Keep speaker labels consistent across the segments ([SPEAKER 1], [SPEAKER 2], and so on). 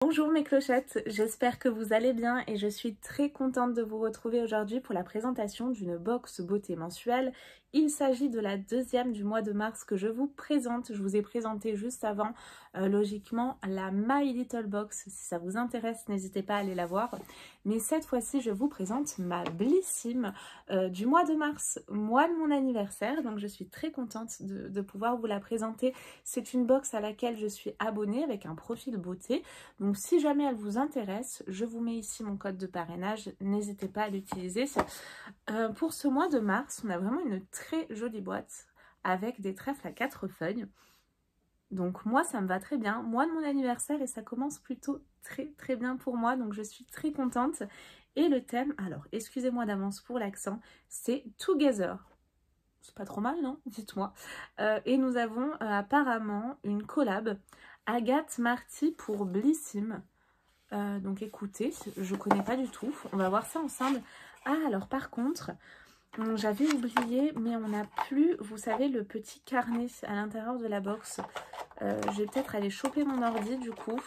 [SPEAKER 1] Bonjour mes clochettes, j'espère que vous allez bien et je suis très contente de vous retrouver aujourd'hui pour la présentation d'une box beauté mensuelle. Il s'agit de la deuxième du mois de mars que je vous présente. Je vous ai présenté juste avant, logiquement, la My Little Box. Si ça vous intéresse, n'hésitez pas à aller la voir. Mais cette fois-ci, je vous présente ma Blissim du mois de mars, mois de mon anniversaire. Donc je suis très contente de pouvoir vous la présenter. C'est une box à laquelle je suis abonnée avec un profil beauté. Donc si jamais elle vous intéresse, je vous mets ici mon code de parrainage, n'hésitez pas à l'utiliser. Pour ce mois de mars, on a vraiment une très jolie boîte avec des trèfles à 4 feuilles. Donc moi ça me va très bien, mois de mon anniversaire et ça commence plutôt très bien pour moi, donc je suis très contente. Et le thème, alors excusez-moi d'avance pour l'accent, c'est Together. C'est pas trop mal, non? Dites-moi. Et nous avons apparemment une collab Agathe Marty pour Blissim. Donc écoutez, je connais pas du tout. On va voir ça ensemble. Ah, alors par contre, j'avais oublié, mais on n'a plus, vous savez, le petit carnet à l'intérieur de la box. Je vais peut-être aller choper mon ordi du coup.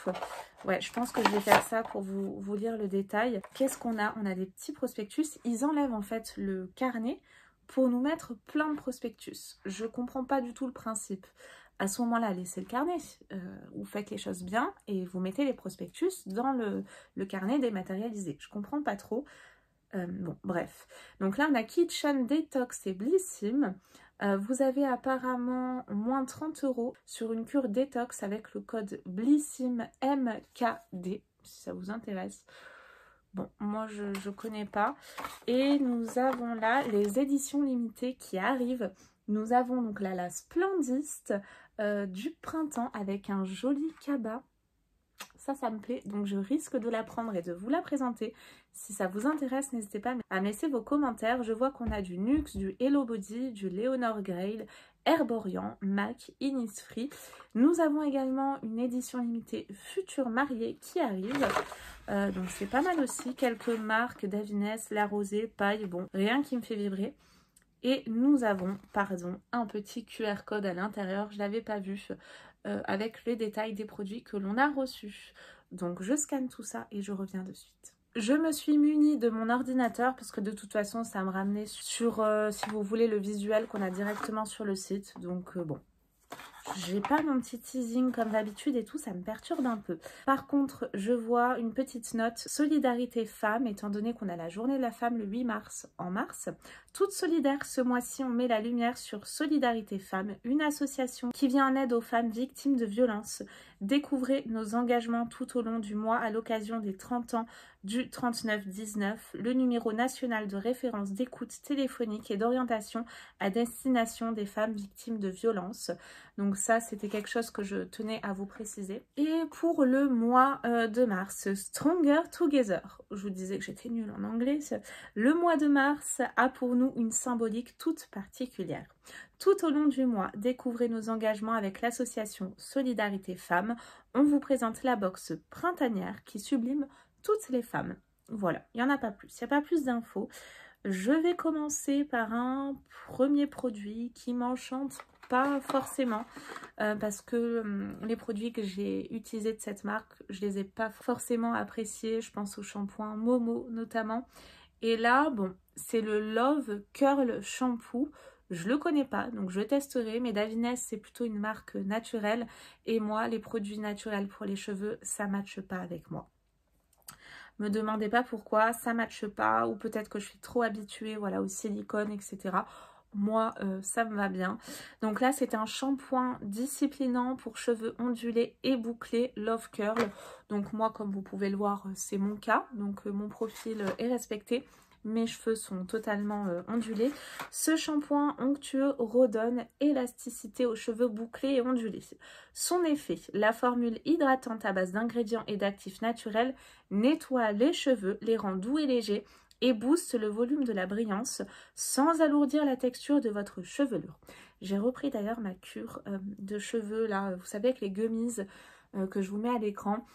[SPEAKER 1] Ouais, je pense que je vais faire ça pour vous lire le détail. Qu'est-ce qu'on a? On a des petits prospectus. Ils enlèvent en fait le carnet pour nous mettre plein de prospectus. Je comprends pas du tout le principe. À ce moment-là, laissez le carnet, vous faites les choses bien et vous mettez les prospectus dans le carnet dématérialisé. Je comprends pas trop. Bon, bref. Donc là, on a Kitchen Detox et Blissim. Vous avez apparemment moins 30 € sur une cure détox avec le code Blissim MKD, si ça vous intéresse. Bon, moi je connais pas. Et nous avons là les éditions limitées qui arrivent. Nous avons donc là la Splendiste du printemps avec un joli cabas. Ça me plaît, donc je risque de la prendre et de vous la présenter. Si ça vous intéresse, n'hésitez pas à me laisser vos commentaires. Je vois qu'on a du Nuxe, du Hello Body, du Léonore Grail, Herborian, MAC, Innisfree. Nous avons également une édition limitée Future Mariée qui arrive. Donc c'est pas mal aussi. Quelques marques, Davines, La Rosée, Paille, bon, rien qui me fait vibrer. Et nous avons, pardon, un petit QR code à l'intérieur, je ne l'avais pas vu, avec les détails des produits que l'on a reçus. Donc je scanne tout ça et je reviens de suite. Je me suis munie de mon ordinateur parce que de toute façon ça me ramenait sur, si vous voulez, le visuel qu'on a directement sur le site. Donc bon. J'ai pas mon petit teasing comme d'habitude et tout, ça me perturbe un peu. Par contre, je vois une petite note Solidarité Femmes, étant donné qu'on a la journée de la femme le 8 mars en mars. Toute solidaire, ce mois-ci, on met la lumière sur Solidarité Femmes, une association qui vient en aide aux femmes victimes de violences. Découvrez nos engagements tout au long du mois à l'occasion des 30 ans du 3919, le numéro national de référence d'écoute téléphonique et d'orientation à destination des femmes victimes de violences. Donc ça, c'était quelque chose que je tenais à vous préciser. Et pour le mois de mars, Stronger Together. Je vous disais que j'étais nulle en anglais. Le mois de mars a pour nous une symbolique toute particulière. Tout au long du mois, découvrez nos engagements avec l'association Solidarité Femmes. On vous présente la box printanière qui sublime toutes les femmes. Voilà, il n'y en a pas plus, il n'y a pas plus d'infos. Je vais commencer par un premier produit qui m'enchante pas forcément parce que les produits que j'ai utilisés de cette marque, je les ai pas forcément appréciés. Je pense au shampoing Momo notamment. Et là, bon, c'est le Love Curl Shampoo. Je le connais pas, donc je testerai. Mais Davines, c'est plutôt une marque naturelle. Et moi, les produits naturels pour les cheveux, ça ne matche pas avec moi. Me demandez pas pourquoi, ça matche pas. Ou peut-être que je suis trop habituée, voilà, au silicone, etc. Moi, ça me va bien. Donc là, c'est un shampoing disciplinant pour cheveux ondulés et bouclés, Love Curl. Donc moi, comme vous pouvez le voir, c'est mon cas. Donc mon profil est respecté. Mes cheveux sont totalement ondulés. Ce shampoing onctueux redonne élasticité aux cheveux bouclés et ondulés. Son effet, la formule hydratante à base d'ingrédients et d'actifs naturels nettoie les cheveux, les rend doux et légers et booste le volume de la brillance sans alourdir la texture de votre chevelure. J'ai repris d'ailleurs ma cure de cheveux, là, vous savez, avec les gummies que je vous mets à l'écran,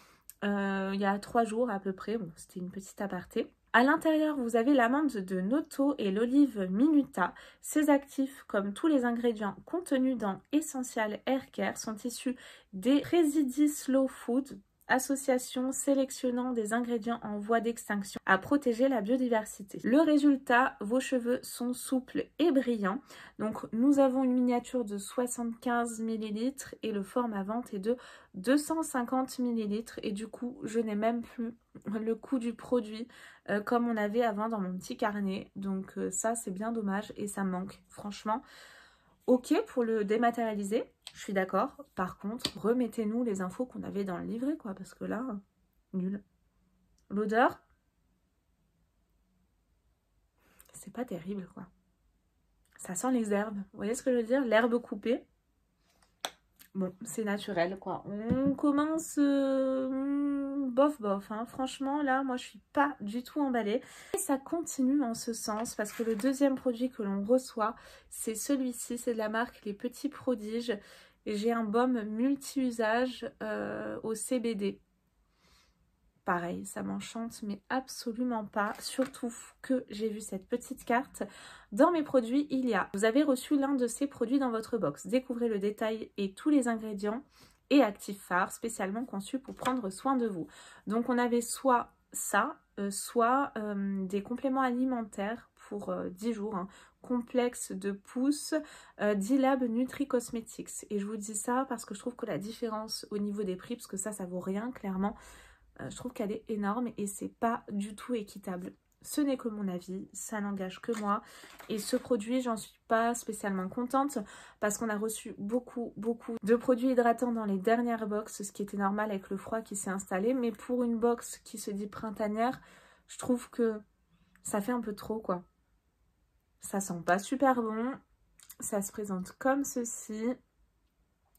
[SPEAKER 1] il y a 3 jours à peu près. Bon, c'était une petite aparté. À l'intérieur, vous avez l'amande de Noto et l'olive Minuta. Ces actifs, comme tous les ingrédients contenus dans Essential Hair Care, sont issus des résidus Slow Food association sélectionnant des ingrédients en voie d'extinction à protéger la biodiversité. Le résultat, vos cheveux sont souples et brillants. Donc nous avons une miniature de 75 ml et le format vente est de 250 ml et du coup je n'ai même plus le coût du produit comme on avait avant dans mon petit carnet. Donc ça c'est bien dommage et ça me manque franchement. Ok pour le dématérialiser, je suis d'accord. Par contre, remettez-nous les infos qu'on avait dans le livret, quoi, parce que là, nul. L'odeur, c'est pas terrible, quoi. Ça sent les herbes. Vous voyez ce que je veux dire? L'herbe coupée. Bon, c'est naturel, quoi. On commence bof bof, hein. Franchement, là, moi, je suis pas du tout emballée. Et ça continue en ce sens, parce que le deuxième produit que l'on reçoit, c'est celui-ci. C'est de la marque Les Petits Prodiges. Et j'ai un baume multi-usage au CBD. Pareil, ça m'enchante, mais absolument pas. Surtout que j'ai vu cette petite carte. Dans mes produits, il y a... Vous avez reçu l'un de ces produits dans votre box. Découvrez le détail et tous les ingrédients et actifs phares spécialement conçus pour prendre soin de vous. Donc, on avait soit ça, soit des compléments alimentaires pour 10 jours. Hein, complexe de pouce, D-Lab Nutri Cosmetics. Et je vous dis ça parce que je trouve que la différence au niveau des prix, parce que ça vaut rien, clairement, je trouve qu'elle est énorme et c'est pas du tout équitable. Ce n'est que mon avis, ça n'engage que moi. Et ce produit, j'en suis pas spécialement contente parce qu'on a reçu beaucoup de produits hydratants dans les dernières box, ce qui était normal avec le froid qui s'est installé. Mais pour une box qui se dit printanière, je trouve que ça fait un peu trop, quoi. Ça sent pas super bon. Ça se présente comme ceci.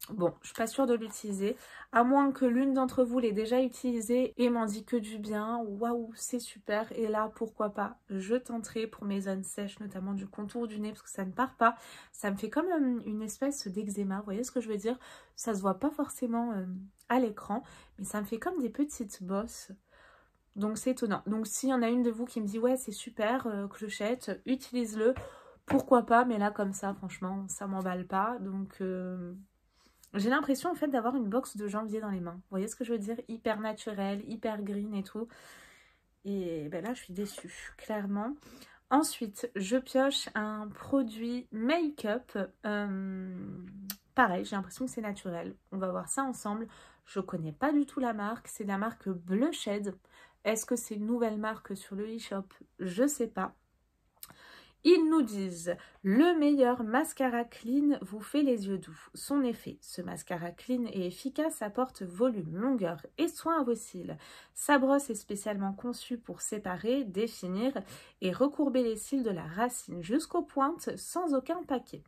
[SPEAKER 1] Bon, je suis pas sûre de l'utiliser, à moins que l'une d'entre vous l'ait déjà utilisé et m'en dit que du bien. Waouh, c'est super. Et là, pourquoi pas, je tenterai pour mes zones sèches, notamment du contour du nez, parce que ça ne part pas. Ça me fait comme une espèce d'eczéma, vous voyez ce que je veux dire? Ça se voit pas forcément à l'écran, mais ça me fait comme des petites bosses. Donc c'est étonnant. Donc s'il y en a une de vous qui me dit ouais c'est super, clochette, utilise-le, pourquoi pas, mais là comme ça, franchement, ça m'emballe pas. Donc... j'ai l'impression en fait d'avoir une box de janvier dans les mains. Vous voyez ce que je veux dire? Hyper naturel, hyper green et tout. Et ben là, je suis déçue, clairement. Ensuite, je pioche un produit make-up. Pareil, j'ai l'impression que c'est naturel. On va voir ça ensemble. Je connais pas du tout la marque. C'est la marque Blueshed. Est-ce que c'est une nouvelle marque sur le e-shop? Je sais pas. Ils nous disent, le meilleur mascara clean vous fait les yeux doux. Son effet, ce mascara clean et efficace apporte volume, longueur et soin à vos cils. Sa brosse est spécialement conçue pour séparer, définir et recourber les cils de la racine jusqu'aux pointes sans aucun paquet.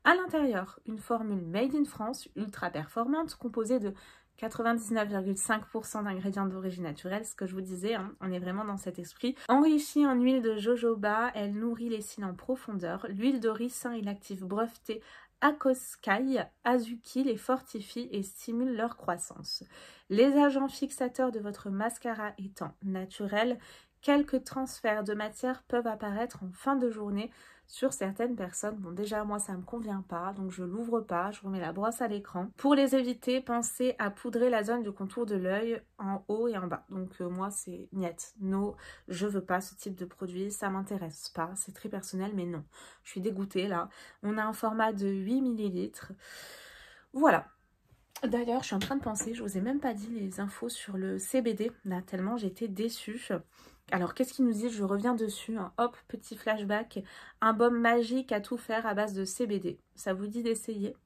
[SPEAKER 1] À l'intérieur, une formule made in France, ultra performante, composée de 99,5% d'ingrédients d'origine naturelle, ce que je vous disais, hein, on est vraiment dans cet esprit. Enrichie en huile de jojoba, elle nourrit les cils en profondeur. L'huile de ricin et l'actif breveté Akoskai Azuki les fortifie et stimule leur croissance. Les agents fixateurs de votre mascara étant naturels, quelques transferts de matière peuvent apparaître en fin de journée sur certaines personnes. Bon, déjà, moi, ça ne me convient pas, donc je l'ouvre pas, je remets la brosse à l'écran. Pour les éviter, pensez à poudrer la zone du contour de l'œil en haut et en bas. Donc, moi, c'est niet, no, je veux pas ce type de produit, ça m'intéresse pas, c'est très personnel, mais non. Je suis dégoûtée, là. On a un format de 8 ml. Voilà. D'ailleurs, je suis en train de penser, je vous ai même pas dit les infos sur le CBD, là, tellement j'étais déçue. Alors, qu'est-ce qu'il nous dit? Je reviens dessus, hein. Hop, petit flashback. Un baume magique à tout faire à base de CBD. Ça vous dit d'essayer?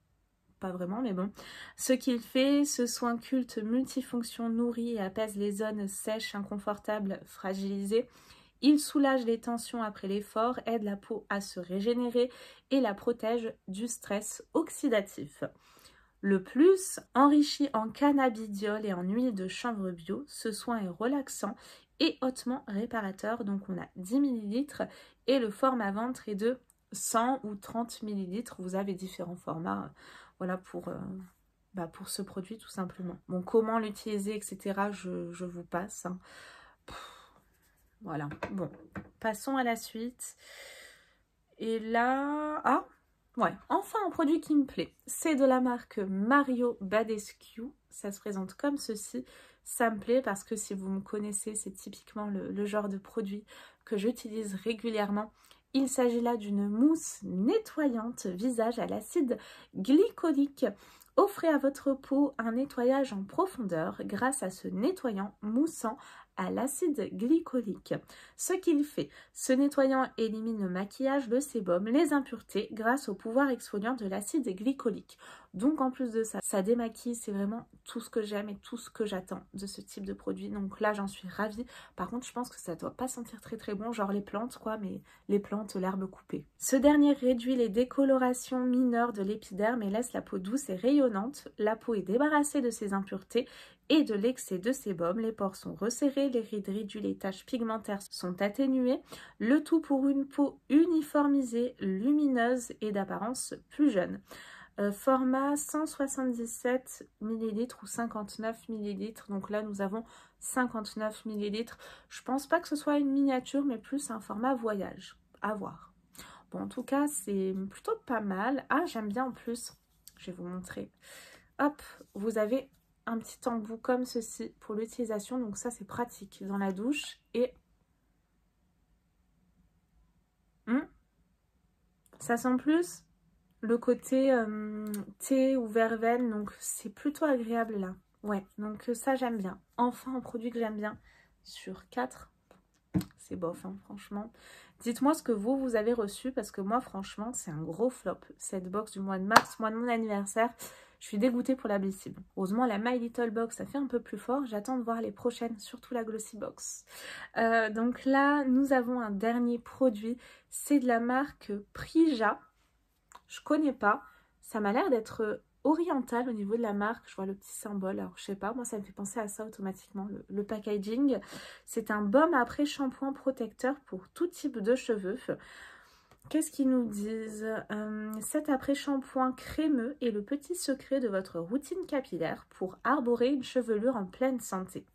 [SPEAKER 1] Pas vraiment, mais bon. Ce qu'il fait, ce soin culte multifonction nourrit et apaise les zones sèches, inconfortables, fragilisées. Il soulage les tensions après l'effort, aide la peau à se régénérer et la protège du stress oxydatif. Le plus, enrichi en cannabidiol et en huile de chanvre bio, ce soin est relaxant et hautement réparateur. Donc on a 10 ml et le format ventre est de 100 ou 30 ml. Vous avez différents formats, voilà, pour ce produit tout simplement. Bon, comment l'utiliser, etc., je vous passe. Hein. Voilà, bon, passons à la suite. Et là... Ah, ouais, enfin un produit qui me plaît. C'est de la marque Mario Badescu. Ça se présente comme ceci. Ça me plaît parce que si vous me connaissez, c'est typiquement le genre de produit que j'utilise régulièrement. Il s'agit là d'une mousse nettoyante visage à l'acide glycolique. Offrez à votre peau un nettoyage en profondeur grâce à ce nettoyant moussant à l'acide glycolique. Ce qu'il fait, ce nettoyant élimine le maquillage, le sébum, les impuretés grâce au pouvoir exfoliant de l'acide glycolique. Donc en plus de ça, ça démaquille, c'est vraiment tout ce que j'aime et tout ce que j'attends de ce type de produit. Donc là, j'en suis ravie. Par contre, je pense que ça doit pas sentir très très bon, genre les plantes quoi, mais les plantes, l'herbe coupée. Ce dernier réduit les décolorations mineures de l'épiderme et laisse la peau douce et rayonnante. La peau est débarrassée de ses impuretés et de l'excès de sébum. Les pores sont resserrés, les rides réduites, les taches pigmentaires sont atténuées. Le tout pour une peau uniformisée, lumineuse et d'apparence plus jeune. Format 177 ml ou 59 ml. Donc là, nous avons 59 ml. Je pense pas que ce soit une miniature, mais plus un format voyage. À voir. Bon, en tout cas, c'est plutôt pas mal. Ah, j'aime bien en plus. Je vais vous montrer. Hop, vous avez un petit embout comme ceci pour l'utilisation. Donc ça, c'est pratique dans la douche. Et ça sent plus le côté thé ou verveine, donc c'est plutôt agréable là. Ouais, donc ça j'aime bien. Enfin un produit que j'aime bien sur 4. C'est bof, hein, franchement. Dites-moi ce que vous avez reçu, parce que moi franchement c'est un gros flop. Cette box du mois de mars, mois de mon anniversaire, je suis dégoûtée pour la Blissime. Heureusement la My Little Box ça fait un peu plus fort. J'attends de voir les prochaines, surtout la Glossy Box. Donc là nous avons un dernier produit. C'est de la marque Prija. Je connais pas, ça m'a l'air d'être oriental au niveau de la marque, je vois le petit symbole, alors je sais pas, moi ça me fait penser à ça automatiquement, le packaging. C'est un baume après shampoing protecteur pour tout type de cheveux. Qu'est-ce qu'ils nous disent? Cet après shampoing crémeux est le petit secret de votre routine capillaire pour arborer une chevelure en pleine santé.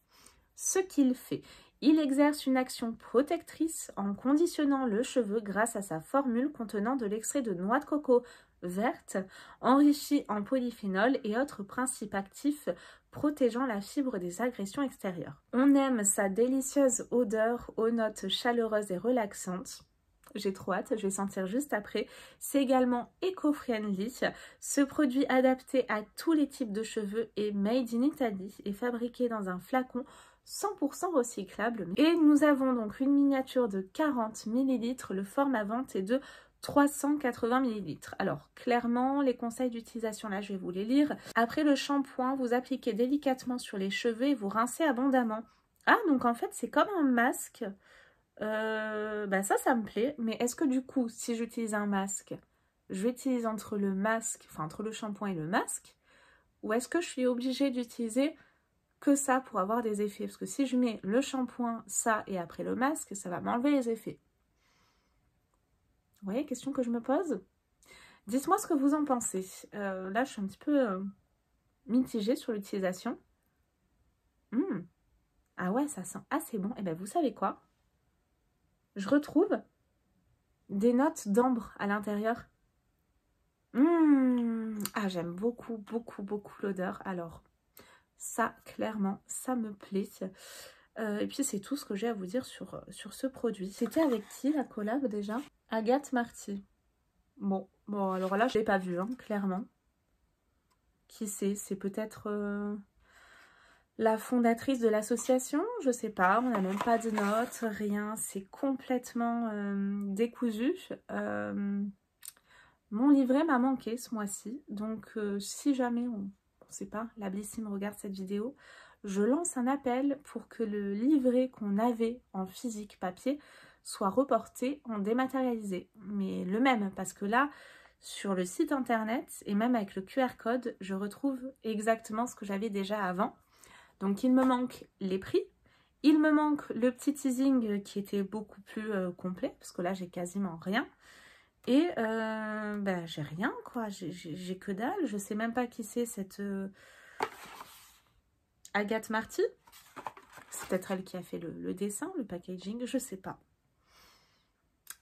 [SPEAKER 1] Ce qu'il fait, il exerce une action protectrice en conditionnant le cheveu grâce à sa formule contenant de l'extrait de noix de coco verte, enrichi en polyphénol et autres principes actifs protégeant la fibre des agressions extérieures. On aime sa délicieuse odeur aux notes chaleureuses et relaxantes. J'ai trop hâte, je vais sentir juste après. C'est également éco-friendly. Ce produit adapté à tous les types de cheveux est made in Italy et fabriqué dans un flacon 100% recyclable. Et nous avons donc une miniature de 40 ml. Le format vente est de 380 ml. Alors clairement les conseils d'utilisation là je vais vous les lire. Après le shampoing, vous appliquez délicatement sur les cheveux et vous rincez abondamment. Ah donc en fait c'est comme un masque. Bah ça me plaît. Mais est-ce que du coup si j'utilise un masque, je vais utiliser entre le masque, enfin entre le shampoing et le masque, ou est-ce que je suis obligée d'utiliser que ça pour avoir des effets? Parce que si je mets le shampoing, ça et après le masque, ça va m'enlever les effets. Vous voyez, question que je me pose. Dites-moi ce que vous en pensez. Là, je suis un petit peu mitigée sur l'utilisation. Ah ouais, ça sent assez bon. Et bien, vous savez quoi? Je retrouve des notes d'ambre à l'intérieur. Ah, j'aime beaucoup, beaucoup, beaucoup l'odeur. Alors, ça, clairement, ça me plaît. Et puis, c'est tout ce que j'ai à vous dire sur ce produit. C'était avec qui, la collab, déjà? Agathe Marty. Bon, alors là, je ne l'ai pas vu, hein, clairement. Qui c'est? C'est peut-être la fondatrice de l'association? Je sais pas, on n'a même pas de notes, rien. C'est complètement décousu. Mon livret m'a manqué ce mois-ci. Donc, si jamais, on ne sait pas, la Blissime regarde cette vidéo, je lance un appel pour que le livret qu'on avait en physique papier soit reporté en dématérialisé. Mais le même, parce que là, sur le site internet, et même avec le QR code, je retrouve exactement ce que j'avais déjà avant. Donc il me manque les prix, il me manque le petit teasing qui était beaucoup plus complet, parce que là j'ai quasiment rien. Et bah, j'ai rien quoi, j'ai que dalle, je sais même pas qui c'est cette Agathe Marty. C'est peut-être elle qui a fait le dessin, le packaging, je sais pas.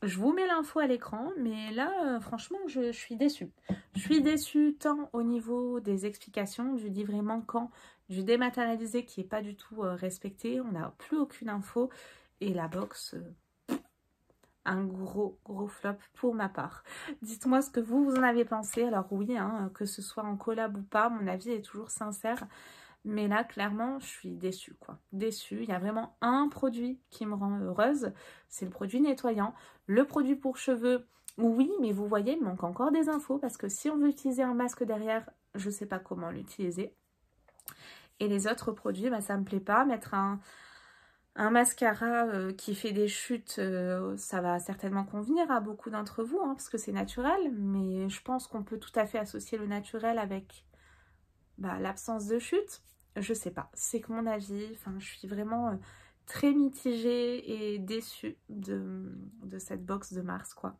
[SPEAKER 1] Je vous mets l'info à l'écran, mais là, franchement, je suis déçue. Je suis déçue tant au niveau des explications, du livret manquant, du dématérialisé qui n'est pas du tout respecté. On n'a plus aucune info. Et la box, un gros flop pour ma part. Dites-moi ce que vous en avez pensé. Alors oui, hein, que ce soit en collab ou pas, mon avis est toujours sincère. Mais là, clairement, je suis déçue, quoi. Déçue. Il y a vraiment un produit qui me rend heureuse. C'est le produit nettoyant. Le produit pour cheveux, oui, mais vous voyez, il manque encore des infos. Parce que si on veut utiliser un masque derrière, je ne sais pas comment l'utiliser. Et les autres produits, bah, ça ne me plaît pas. Mettre un mascara qui fait des chutes, ça va certainement convenir à beaucoup d'entre vous, hein, parce que c'est naturel. Mais je pense qu'on peut tout à fait associer le naturel avec l'absence de chute. Je sais pas, c'est que mon avis. Enfin, je suis vraiment très mitigée et déçue de cette box de mars, quoi.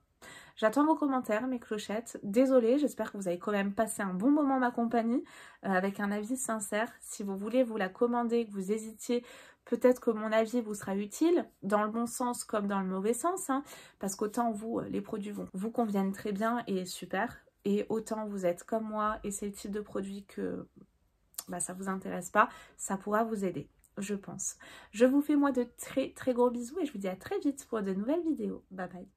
[SPEAKER 1] J'attends vos commentaires, mes clochettes. Désolée, j'espère que vous avez quand même passé un bon moment ma compagnie, avec un avis sincère. Si vous voulez vous la commander, que vous hésitiez, peut-être que mon avis vous sera utile, dans le bon sens comme dans le mauvais sens, hein, parce qu'autant vous, les produits vous conviennent très bien et super, et autant vous êtes comme moi et c'est le type de produit que ça vous intéresse pas, ça pourra vous aider, je pense. Je vous fais moi de très gros bisous et je vous dis à très vite pour de nouvelles vidéos. Bye bye.